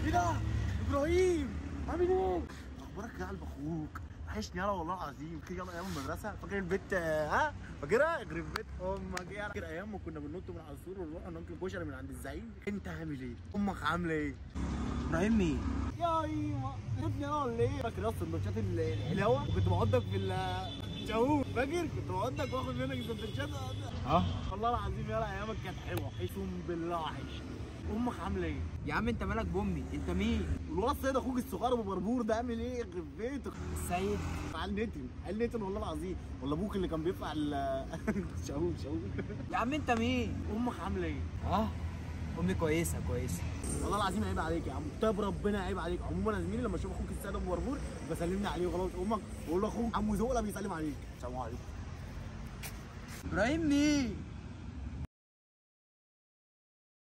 ايه ده؟ ابراهيم عامل ايه؟ اخبارك يا قلب اخوك؟ وحشني يلا والله العظيم. فاكر يلا ايام المدرسه؟ فاكر البيت ها؟ فاكرها؟ يخرب بيت امك يا. فاكر ايام ما كنا بننط من على السور ونروح ناكل كشري من عند الزعيم؟ انت عامل ايه؟ امك عامله ايه؟ ابراهيم مين؟ يا ايوه سيبني انا ولا ايه؟ فاكر يا سندوتشات الحلاوه؟ وكنت بقعدك في الشاووش، فاكر؟ كنت بقعدك واخد منك السندوتشات. والله العظيم يلا ايامك كانت حلوه، اقسم بالله وحش. امك عامله ايه؟ يا عم انت مالك بامي؟ انت مين؟ والواد سيد اخوك الصغير ابو بربور ده عامل ايه؟ يخرب بيتك. السيد قال نتن والله العظيم. ولا ابوك اللي كان بيدفع شاووش. يا عم انت مين؟ امك عامله ايه؟ امي كويسه كويسه. والله العظيم عيب عليك يا عم، طيب ربنا عيب عليك. عموما يا زميلي لما اشوف اخوك السيد ابو بربور بسلمني عليه وخلاص. امك بقول له اخوك عمو زقله بيسلم عليك. السلام عليكم. ابراهيم مين؟